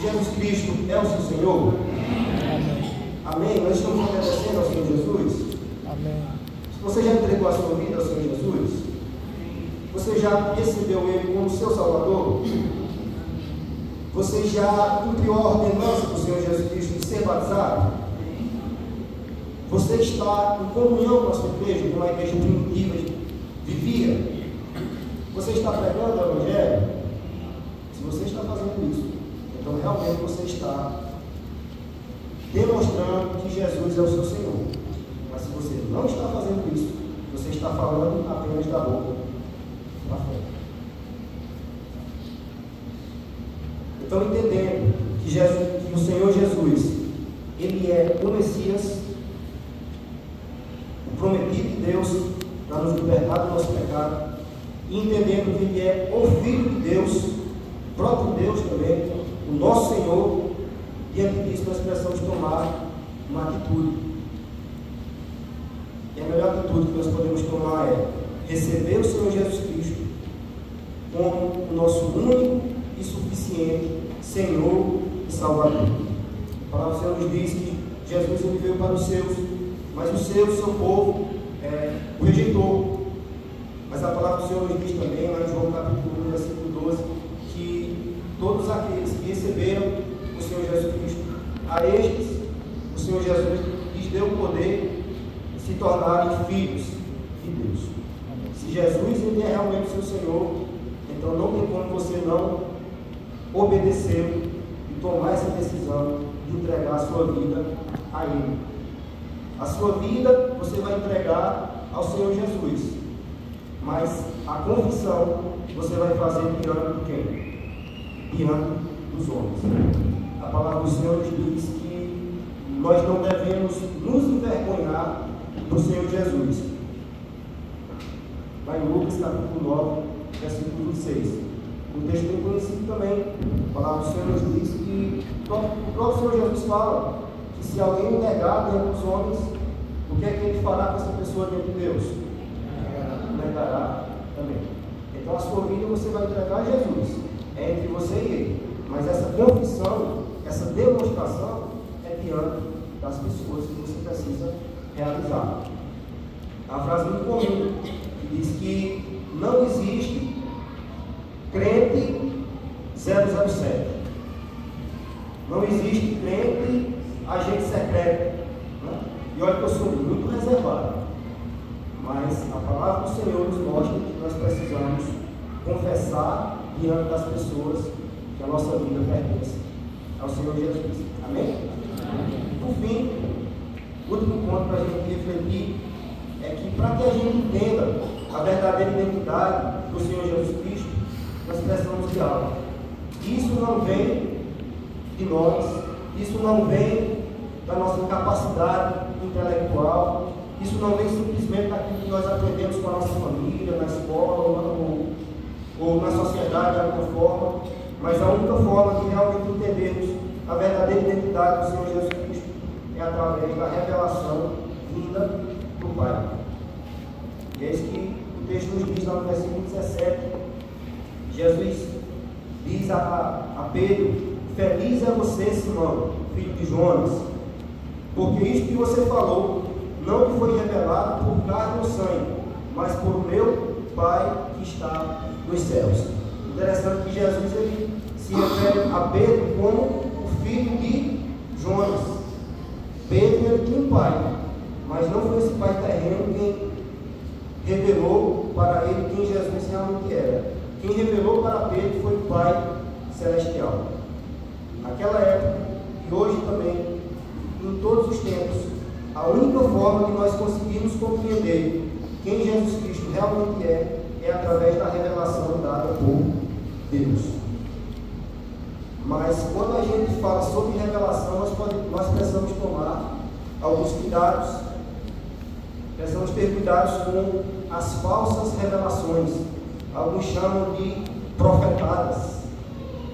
S1: Jesus Cristo é o seu Senhor? Amém? Nós estamos obedecendo ao Senhor Jesus?
S2: Amém.
S1: Você já entregou a sua vida ao Senhor Jesus? Você já recebeu Ele como seu Salvador? Você já cumpriu a ordenança do Senhor Jesus Cristo de ser batizado? Você está em comunhão com a sua igreja, como a igreja primitiva vivia? Você está pregando o Evangelho? Se você está fazendo isso, então realmente você está demonstrando que Jesus é o seu Senhor. Mas se você não está fazendo isso, você está falando apenas da boca para fora. Então, entendendo que o Senhor Jesus, Ele é o Messias, o prometido de Deus para nos libertar do nosso pecado, e entendendo que Ele é o Filho de Deus, o próprio Deus também, o nosso Senhor. Diante disso nós precisamos tomar uma atitude. E a melhor atitude que nós podemos tomar é receber o Senhor Jesus Cristo como o nosso único e suficiente Senhor e Salvador. A palavra do Senhor nos diz que Jesus ele veio para os seus, mas o seu povo o rejeitou. Mas a palavra do Senhor nos diz também, lá em João capítulo 1, versículo 12, que todos aqueles que receberam o Senhor Jesus Cristo, a estes o Senhor Jesus lhes deu o poder de se tornarem filhos de Deus. Se Jesus ele é realmente o seu Senhor, então não tem como você não obedecer e tomar essa decisão de entregar a sua vida a Ele. A sua vida você vai entregar ao Senhor Jesus, mas a confissão você vai fazer diante de quem? Diante dos homens. A palavra do Senhor nos diz que nós não devemos nos envergonhar do Senhor Jesus. Vai em Lucas capítulo 9, versículo 26. Um texto bem conhecido também. A palavra do Senhor nos diz que o próprio Senhor Jesus fala que se alguém negar diante dos homens, o que é que ele fará com essa pessoa diante de Deus? Negará também. Então a sua vida você vai entregar a Jesus. É entre você e Ele. Mas essa confissão, essa demonstração é diante das pessoas que você precisa realizar. É uma frase muito comum que diz que não existe crente 007. Não existe crente agente secreto. Né? E olha que eu sou muito reservado. Mas a palavra do Senhor nos mostra que nós precisamos confessar diante das pessoas que a nossa vida pertence ao Senhor Jesus. Amém? Por fim, o último ponto para a gente refletir é que para que a gente entenda a verdadeira identidade do Senhor Jesus Cristo, nós precisamos de algo. Isso não vem de nós, isso não vem da nossa capacidade intelectual, isso não vem simplesmente daquilo que nós aprendemos com a nossa família, na escola ou na sociedade de alguma forma, mas a única forma de realmente entendermos a verdadeira identidade do Senhor Jesus Cristo é através da revelação vinda do Pai. E é isso que o texto nos diz lá no versículo 17. Jesus diz a Pedro: feliz é você, Simão, filho de Jonas, porque isto que você falou não lhe foi revelado por carne ou sangue, mas por meu Pai que está nos céus. Interessante que Jesus ele se refere a Pedro como o filho de Jonas. Pedro ele tinha um pai, mas não foi esse pai terreno quem revelou para ele quem Jesus realmente era. Quem revelou para Pedro foi o Pai Celestial. Naquela época, e hoje também, em todos os tempos, a única forma de nós conseguirmos compreender quem Jesus Cristo realmente é através da revelação dada por Deus. Mas quando a gente fala sobre revelação, nós precisamos tomar alguns cuidados. Precisamos ter cuidados com as falsas revelações. Alguns chamam de profetadas.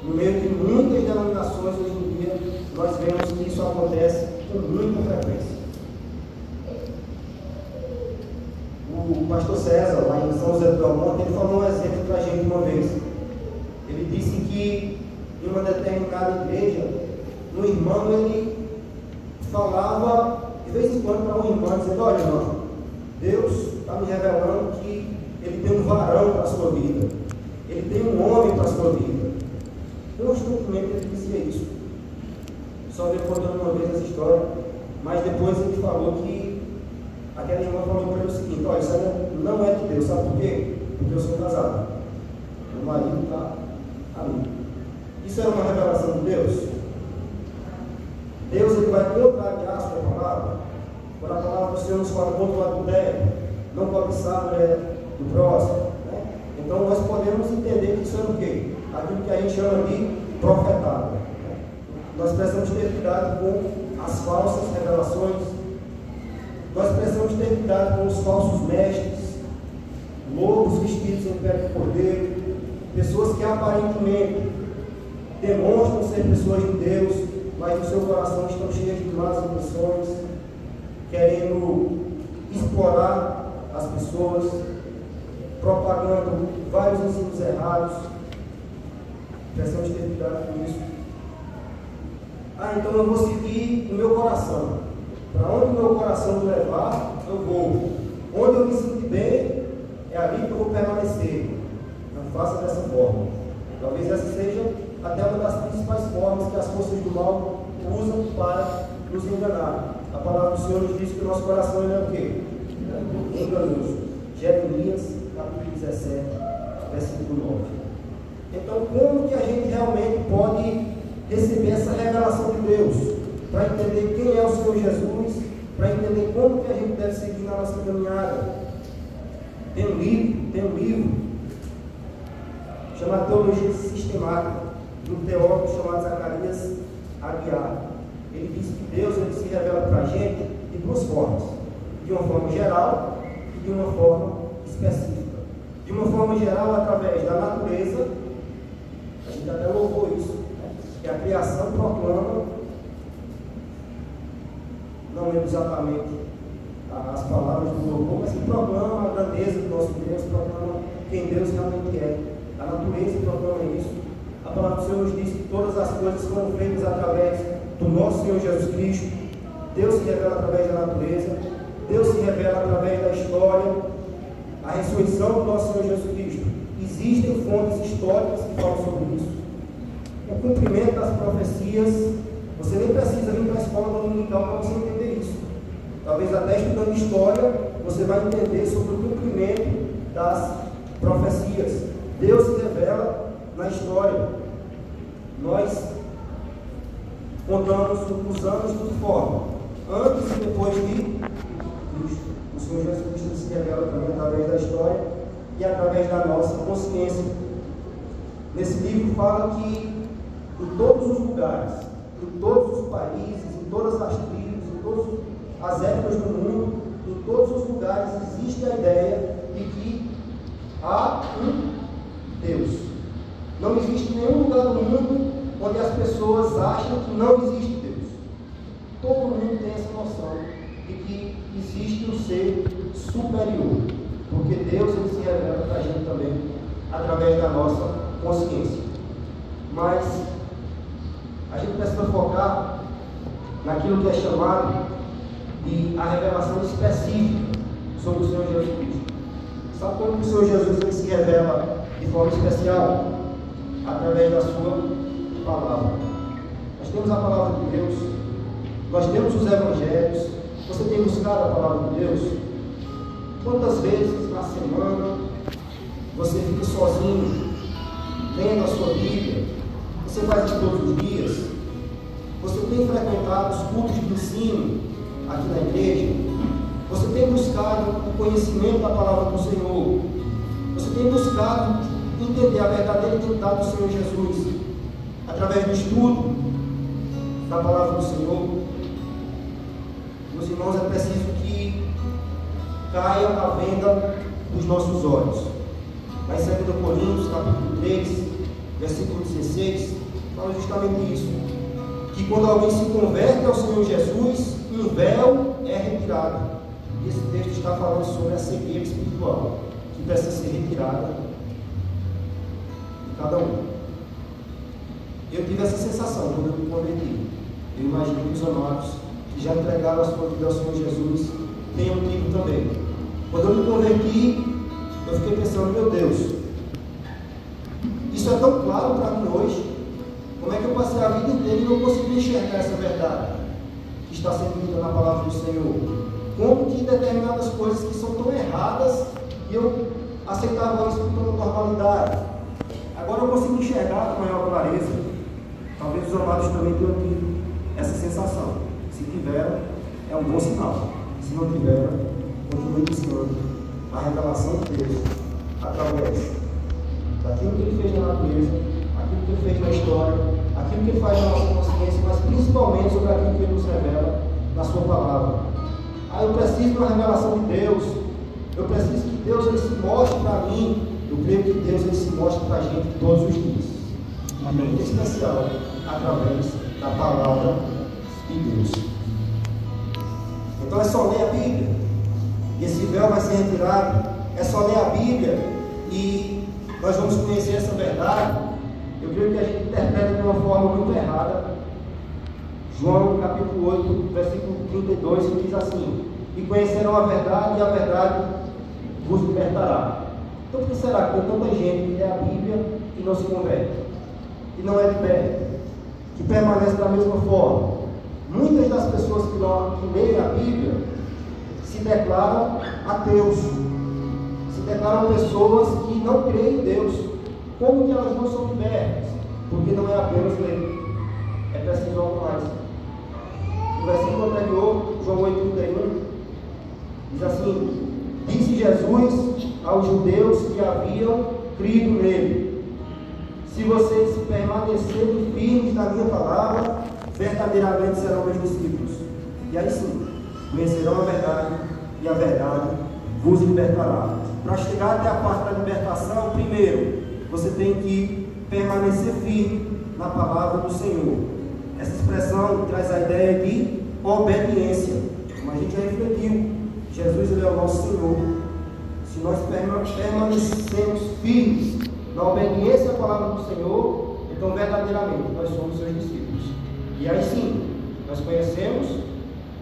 S1: No meio de muitas denominações hoje em dia, nós vemos que isso acontece com muita frequência. O pastor César, lá em São José do Belmonte, ele falou um exemplo para a gente uma vez. Ele disse que em uma determinada igreja, um irmão ele falava de vez em quando para um irmão, dizendo: olha, irmão, Deus está me revelando que Ele tem um varão para a sua vida, Ele tem um homem para a sua vida. Constantemente ele dizia isso. Só depois de uma vez essa história, mas depois ele falou que aquela irmã falou para ele o seguinte: olha, isso não é de Deus, sabe por quê? Porque eu sou casado, meu marido está ali. Isso é uma revelação de Deus? Deus ele vai contrariar a sua palavra. Quando a palavra do Senhor nos fala contra o adultério, não cobiçar a mulher do próximo, né? Então nós podemos entender que isso é o quê? Aquilo que a gente chama de profetada. Nós precisamos ter cuidado com as falsas revelações. Nós precisamos ter cuidado com os falsos mestres, lobos vestidos em pele de cordeiro, pessoas que aparentemente demonstram ser pessoas de Deus, mas no seu coração estão cheias de más intenções, querendo explorar as pessoas, propagando vários ensinos errados. Precisamos ter cuidado com isso. Então eu vou seguir o meu coração. Para onde o meu coração me levar, eu vou. Onde eu me sinto bem, é ali que eu vou permanecer. Não faça dessa forma. Talvez essa seja até uma das principais formas que as forças do mal usam para nos enganar. A palavra do Senhor nos diz que o nosso coração é o quê? Enganoso. Jeremias, capítulo 17, versículo 9. Então, como que a gente realmente pode receber essa revelação de Deus? Para entender quem é o Senhor Jesus, para entender como que a gente deve seguir na nossa caminhada. Tem um livro chamado Teologia Sistemática, de um teólogo chamado Zacarias Aguiar. Ele diz que Deus se revela para a gente de duas formas: de uma forma geral e de uma forma específica. De uma forma geral, através da natureza, a gente até louvou isso, que a criação proclama, não lembro exatamente as palavras do louvor, mas que proclama a grandeza do nosso Deus, proclama quem Deus realmente é. A natureza proclama isso. A palavra do Senhor nos diz que todas as coisas foram feitas através do nosso Senhor Jesus Cristo. Deus se revela através da natureza, Deus se revela através da história, a ressurreição do nosso Senhor Jesus Cristo. Existem fontes históricas que falam sobre isso. O cumprimento das profecias, você nem precisa vir para a escola dominical para você entender isso. Talvez até estudando história, você vai entender sobre o cumprimento das profecias. Deus se revela na história. Nós contamos os anos de que forma? Antes e depois de Cristo. O Senhor Jesus Cristo se revela também através da história e através da nossa consciência. Nesse livro fala que em todos os lugares, em todos os países, em todas as tribos, em todas as épocas do mundo, em todos os lugares existe a ideia de que há um Deus. Não existe nenhum lugar do mundo onde as pessoas acham que não existe Deus. Todo mundo tem essa noção de que existe um ser superior, porque Deus ele se revela para a gente também através da nossa consciência. Mas a gente precisa focar naquilo que é chamado de a revelação específica sobre o Senhor Jesus Cristo. Sabe como o Senhor Jesus ele se revela de forma especial? Através da sua palavra. Nós temos a palavra de Deus, nós temos os evangelhos. Você tem buscado a palavra de Deus? Quantas vezes na semana você fica sozinho lendo a sua Bíblia? Você faz isso todos os dias? Você tem frequentado os cultos de ensino aqui na igreja? Você tem buscado o conhecimento da palavra do Senhor? Você tem buscado entender a verdadeira identidade do Senhor Jesus através do estudo da palavra do Senhor? Meus irmãos, é preciso que caia a venda dos nossos olhos. Mas 2 Coríntios, capítulo 3, versículo 16, fala justamente isso: que quando alguém se converte ao Senhor Jesus, um véu é retirado. E esse texto está falando sobre a cegueira espiritual, que precisa ser retirada de cada um. Eu tive essa sensação quando eu me converti. Eu imagino que os amados que já entregaram a sua vida ao Senhor Jesus tenham tido também. Quando eu me converti, eu fiquei pensando: meu Deus, isso é tão claro para mim hoje. Como é que eu passei a vida inteira e não consegui enxergar essa verdade que está sendo dita na palavra do Senhor? Como que determinadas coisas que são tão erradas e eu aceitava isso com toda normalidade, agora eu consigo enxergar com maior clareza. Talvez os amados também tenham tido essa sensação. Se tiveram, é um bom sinal. Se não tiveram, continue buscando a revelação de Deus através daquilo que Ele fez na natureza, aquilo que Ele fez na história, aquilo que Ele faz na nossa consciência, mas principalmente sobre aquilo que Ele nos revela na Sua palavra. eu preciso de uma revelação de Deus, eu preciso que Deus ele se mostre para mim. Eu creio que Deus ele se mostra para a gente todos os dias. Amém. Em especial através da palavra de Deus. Então é só ler a Bíblia, e esse véu vai ser retirado. É só ler a Bíblia e nós vamos conhecer essa verdade. Eu creio que a gente interpreta de uma forma muito errada. João capítulo 8, versículo 32, que diz assim: e conhecerão a verdade, e a verdade vos libertará. Então por que será que tem tanta gente que lê a Bíblia e não se converte, que não é liberta, que permanece da mesma forma? Muitas das pessoas que leem a Bíblia se declaram ateus, se declaram pessoas que não creem em Deus. Como que elas não são libertas? Porque não é apenas ler, é preciso algo mais. No versículo anterior, João 8,31, diz assim: disse Jesus aos judeus que haviam crido nele: se vocês permanecerem firmes na minha palavra, verdadeiramente serão meus discípulos. E aí sim, conhecerão a verdade, e a verdade vos libertará. Para chegar até a parte da libertação, primeiro, você tem que permanecer firme na palavra do Senhor. Essa expressão traz a ideia de obediência, como a gente já refletiu. Jesus ele é o nosso Senhor. Se nós permanecemos firmes na obediência à palavra do Senhor, então verdadeiramente nós somos seus discípulos. E aí sim, nós conhecemos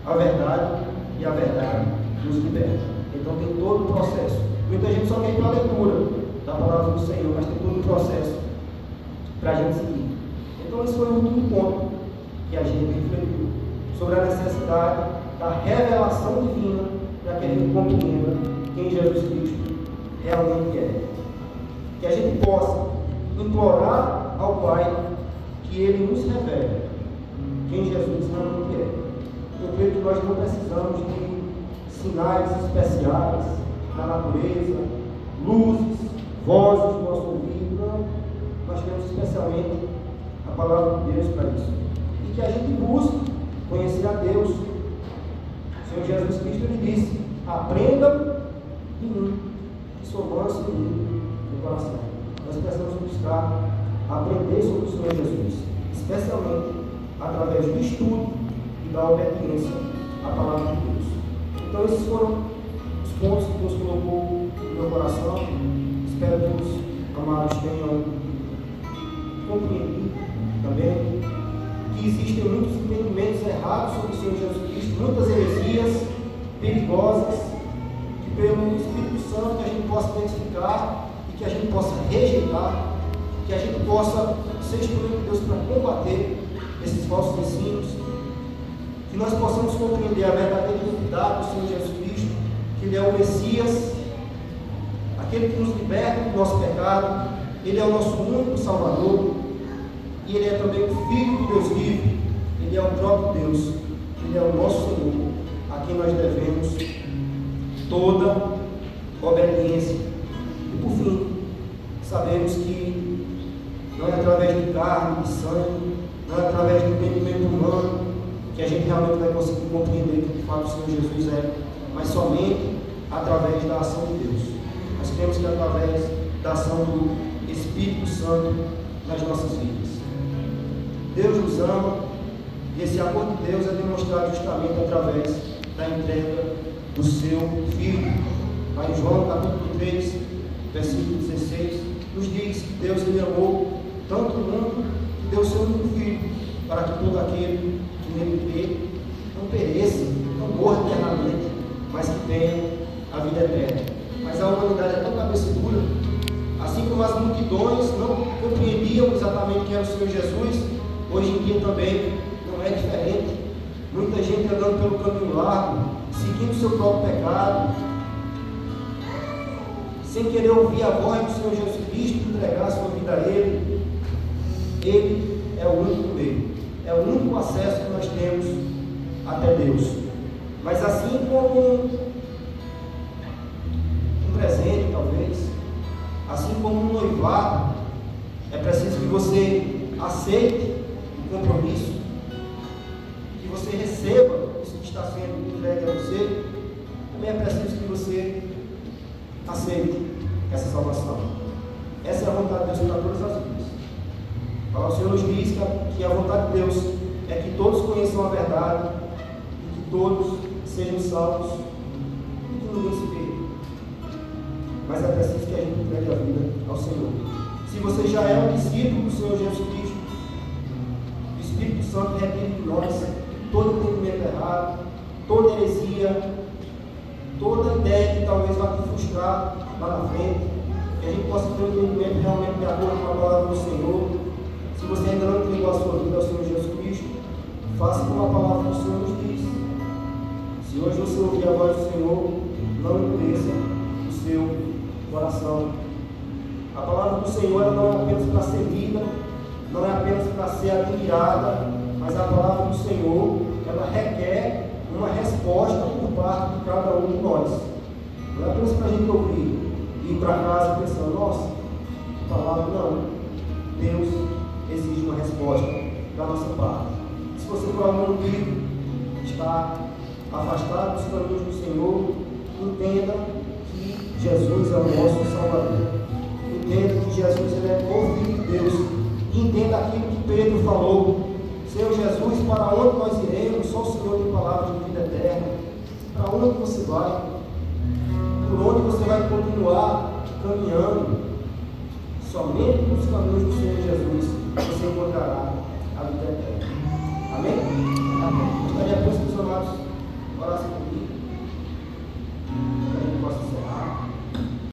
S1: a verdade, e a verdade nos liberta. Então tem todo o processo. Muita gente só quer ir para a leitura da palavra do Senhor, mas tem todo um processo para a gente seguir. Então esse foi o último ponto que a gente refletiu sobre a necessidade da revelação divina, para que a gente compreenda quem Jesus Cristo realmente é. Que a gente possa implorar ao Pai que Ele nos revele quem Jesus realmente é. Eu creio que nós não precisamos de sinais especiais na natureza, luzes, vozes do nosso ouvido. Não. Nós temos especialmente a palavra de Deus para isso. E que a gente busque conhecer a Deus. O Senhor Jesus Cristo ele disse: aprendam de mim, que sou manso e humilde de coração. Nós precisamos buscar aprender sobre o Senhor Jesus, especialmente através do estudo e da obediência à palavra de Deus. Então esses foram os pontos que Deus colocou no meu coração. Espero que os amados tenham compreendido também que existem muitos entendimentos errados sobre o Senhor Jesus Cristo, muitas heresias perigosas, que pelo Espírito Santo a gente possa identificar e que a gente possa rejeitar, que a gente possa ser instrumento de Deus para combater esses falsos ensinos, que nós possamos compreender a verdadeira identidade do Senhor Jesus Cristo, que Ele é o Messias, aquele que nos liberta do nosso pecado. Ele é o nosso único Salvador, e Ele é também o Filho do Deus vivo. Ele é o próprio Deus, Ele é o nosso Senhor, a quem nós devemos toda obediência. E por fim, sabemos que não é através de carne, de sangue, não é através do entendimento humano que a gente realmente vai conseguir compreender que de fato o Senhor Jesus é, mas somente através da ação de Deus. Nós temos que através da ação do Espírito Santo nas nossas vidas. Deus nos ama, e esse amor de Deus é demonstrado justamente através da entrega do seu Filho. Lá em João capítulo 3, versículo 16, nos diz que Deus ele amou tanto o mundo que deu o seu único Filho, para que todo aquele que nele crê não pereça, não morra eternamente, mas que tenha a vida eterna. Mas a humanidade é tão cabeça dura, assim como as multidões não compreendiam exatamente quem era o Senhor Jesus, hoje em dia também não é diferente. Muita gente andando pelo caminho largo, seguindo o seu próprio pecado, sem querer ouvir a voz do Senhor Jesus Cristo e entregar a sua vida a Ele. Ele é o único meio, é o único acesso que nós temos até Deus. Mas assim como um presente, talvez, assim como um noivado, é preciso que você aceite o compromisso, que você receba isso que está sendo entregue a você, você aceite essa salvação. Essa é a vontade de Deus para todas as vidas. O Senhor nos diz que a vontade de Deus é que todos conheçam a verdade e que todos sejam salvos e que ninguém se perca. Mas é preciso que a gente entregue a vida ao Senhor. Se você já é um discípulo do Senhor Jesus Cristo, o Espírito Santo retira de nós todo entendimento errado, toda heresia, toda ideia que talvez vá te frustrar lá na frente, que a gente possa ter um entendimento realmente de acordo com a palavra do Senhor. Se você ainda não entregou a sua vida ao Senhor Jesus Cristo, faça como a palavra do Senhor nos diz. Se hoje você ouvir a voz do Senhor, não endureça o seu coração. A palavra do Senhor ela não é apenas para ser lida, não é apenas para ser admirada, mas a palavra do Senhor ela requer uma resposta por parte de cada um de nós. Não é apenas para a gente ouvir e ir para casa pensando, nossa, a palavra não. Deus exige uma resposta da nossa parte. Se você por algum motivo está afastado dos caminhos do Senhor, entenda que Jesus é o nosso Salvador. Entenda que Jesus ele é o Filho de Deus. Entenda aquilo que Pedro falou. Senhor Jesus, para onde nós iremos? Só o Senhor tem palavras de vida eterna. Para onde você vai? Por onde você vai continuar caminhando? Somente nos caminhos do Senhor Jesus você encontrará a vida eterna. Amém? Amém. Gostaria, pois, que os amados orassem comigo.